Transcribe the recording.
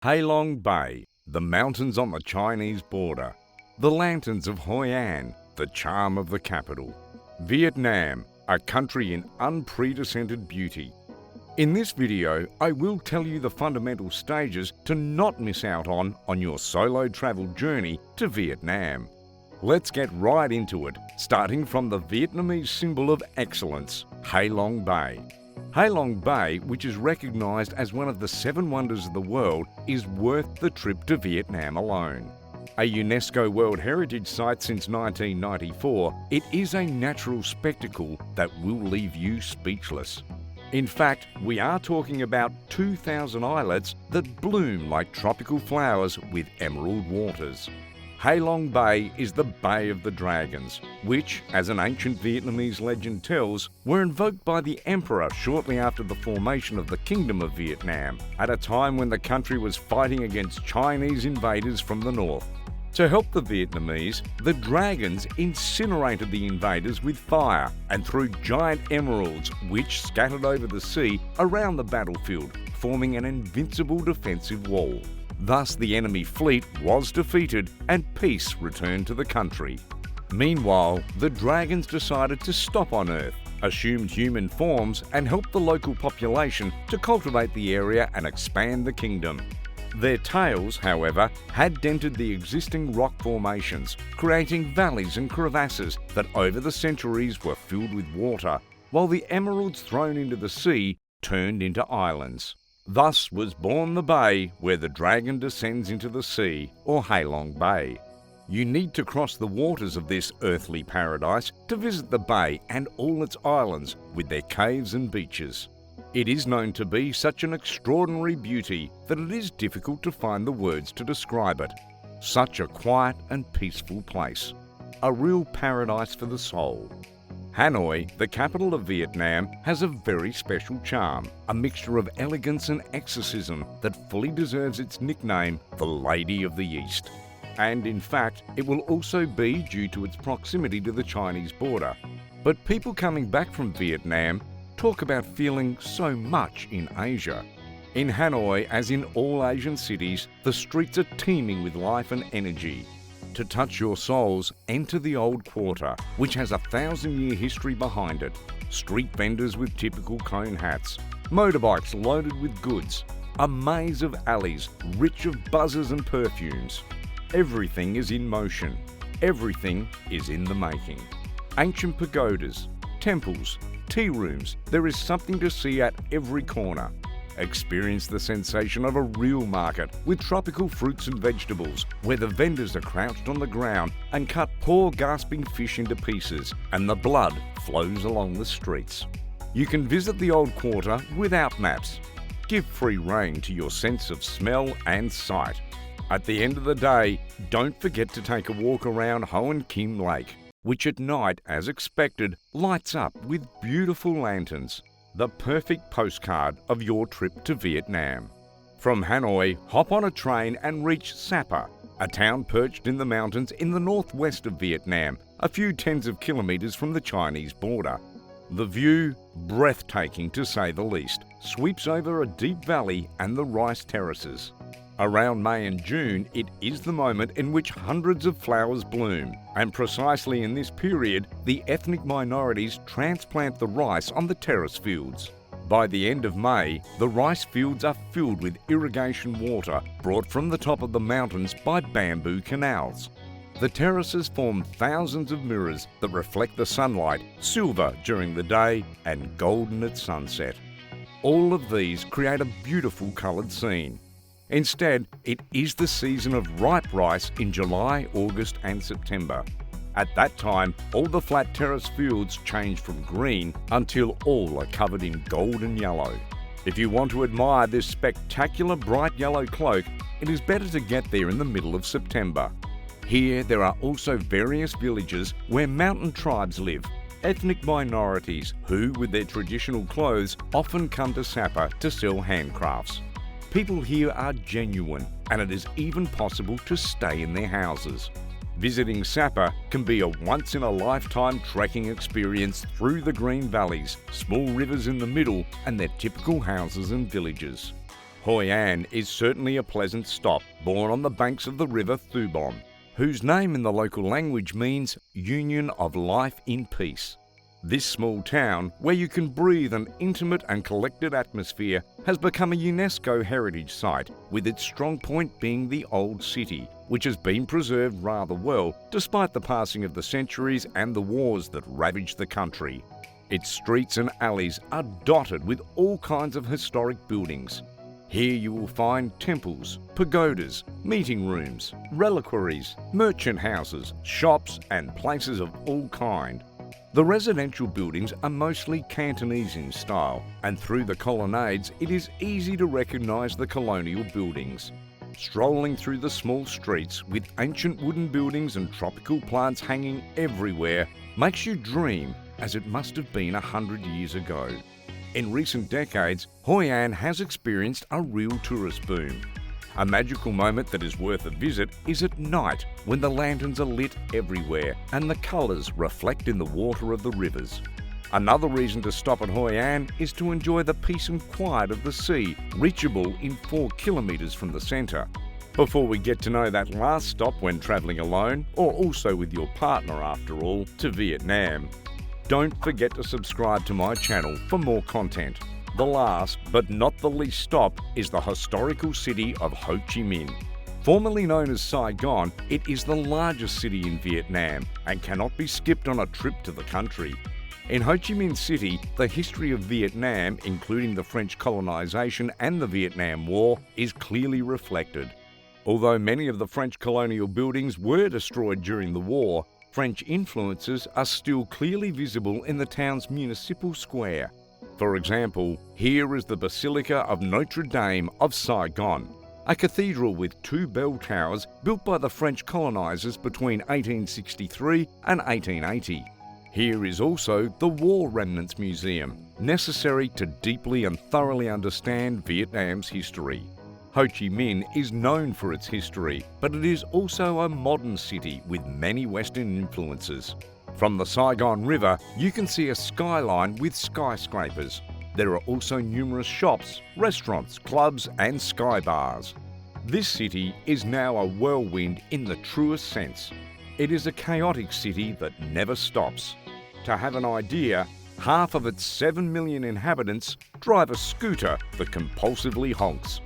Halong Bay, the mountains on the Chinese border. The lanterns of Hoi An, the charm of the capital. Vietnam, a country in unprecedented beauty. In this video, I will tell you the fundamental stages to not miss out on your solo travel journey to Vietnam. Let's get right into it, starting from the Vietnamese symbol of excellence, Halong Bay. Halong Bay, which is recognised as one of the 7 wonders of the world, is worth the trip to Vietnam alone. A UNESCO World Heritage Site since 1994, it is a natural spectacle that will leave you speechless. In fact, we are talking about 2,000 islets that bloom like tropical flowers with emerald waters. Halong Bay is the Bay of the Dragons, which, as an ancient Vietnamese legend tells, were invoked by the emperor shortly after the formation of the Kingdom of Vietnam, at a time when the country was fighting against Chinese invaders from the north. To help the Vietnamese, the dragons incinerated the invaders with fire and threw giant emeralds which scattered over the sea around the battlefield, forming an invincible defensive wall. Thus, the enemy fleet was defeated and peace returned to the country. Meanwhile, the dragons decided to stop on Earth, assumed human forms and helped the local population to cultivate the area and expand the kingdom. Their tails, however, had dented the existing rock formations, creating valleys and crevasses that over the centuries were filled with water, while the emeralds thrown into the sea turned into islands. Thus was born the bay where the dragon descends into the sea, or Halong Bay. You need to cross the waters of this earthly paradise to visit the bay and all its islands with their caves and beaches. It is known to be such an extraordinary beauty that it is difficult to find the words to describe it. Such a quiet and peaceful place. A real paradise for the soul. Hanoi, the capital of Vietnam, has a very special charm, a mixture of elegance and exoticism that fully deserves its nickname, the Lady of the East. And in fact, it will also be due to its proximity to the Chinese border. But people coming back from Vietnam talk about feeling so much in Asia. In Hanoi, as in all Asian cities, the streets are teeming with life and energy. To touch your souls, enter the Old Quarter, which has a 1,000-year history behind it. Street vendors with typical cone hats, motorbikes loaded with goods, a maze of alleys rich of buzzers and perfumes. Everything is in motion. Everything is in the making. Ancient pagodas, temples, tea rooms, there is something to see at every corner. Experience the sensation of a real market with tropical fruits and vegetables, where the vendors are crouched on the ground and cut poor gasping fish into pieces, and the blood flows along the streets. You can visit the Old Quarter without maps. Give free rein to your sense of smell and sight. At the end of the day, don't forget to take a walk around Hoi An Lake, which at night, as expected, lights up with beautiful lanterns. The perfect postcard of your trip to Vietnam. From Hanoi, hop on a train and reach Sapa, a town perched in the mountains in the northwest of Vietnam, a few tens of kilometres from the Chinese border. The view, breathtaking to say the least, sweeps over a deep valley and the rice terraces. Around May and June, it is the moment in which hundreds of flowers bloom, and precisely in this period, the ethnic minorities transplant the rice on the terrace fields. By the end of May, the rice fields are filled with irrigation water brought from the top of the mountains by bamboo canals. The terraces form thousands of mirrors that reflect the sunlight, silver during the day and golden at sunset. All of these create a beautiful coloured scene. Instead, it is the season of ripe rice in July, August and September. At that time, all the flat terrace fields change from green until all are covered in gold and yellow. If you want to admire this spectacular bright yellow cloak, it is better to get there in the middle of September. Here, there are also various villages where mountain tribes live, ethnic minorities who, with their traditional clothes, often come to Sapa to sell handcrafts. People here are genuine, and it is even possible to stay in their houses. Visiting Sapa can be a once-in-a-lifetime trekking experience through the green valleys, small rivers in the middle, and their typical houses and villages. Hoi An is certainly a pleasant stop, born on the banks of the river Thu Bon, whose name in the local language means union of life in peace. This small town, where you can breathe an intimate and collected atmosphere, has become a UNESCO heritage site, with its strong point being the old city, which has been preserved rather well despite the passing of the centuries and the wars that ravaged the country. Its streets and alleys are dotted with all kinds of historic buildings. Here you will find temples, pagodas, meeting rooms, reliquaries, merchant houses, shops and places of all kind. The residential buildings are mostly Cantonese in style, and through the colonnades it is easy to recognise the colonial buildings. Strolling through the small streets with ancient wooden buildings and tropical plants hanging everywhere makes you dream as it must have been 100 years ago. In recent decades, Hoi An has experienced a real tourist boom. A magical moment that is worth a visit is at night when the lanterns are lit everywhere and the colours reflect in the water of the rivers. Another reason to stop at Hoi An is to enjoy the peace and quiet of the sea, reachable in 4 kilometres from the centre. Before we get to know that last stop when travelling alone, or also with your partner after all, to Vietnam, don't forget to subscribe to my channel for more content. The last, but not the least stop, is the historical city of Ho Chi Minh. Formerly known as Saigon, it is the largest city in Vietnam and cannot be skipped on a trip to the country. In Ho Chi Minh City, the history of Vietnam, including the French colonisation and the Vietnam War, is clearly reflected. Although many of the French colonial buildings were destroyed during the war, French influences are still clearly visible in the town's municipal square. For example, here is the Basilica of Notre Dame of Saigon, a cathedral with 2 bell towers built by the French colonisers between 1863 and 1880. Here is also the War Remnants Museum, necessary to deeply and thoroughly understand Vietnam's history. Ho Chi Minh is known for its history, but it is also a modern city with many Western influences. From the Saigon River, you can see a skyline with skyscrapers. There are also numerous shops, restaurants, clubs and sky bars. This city is now a whirlwind in the truest sense. It is a chaotic city that never stops. To have an idea, half of its 7 million inhabitants drive a scooter that compulsively honks.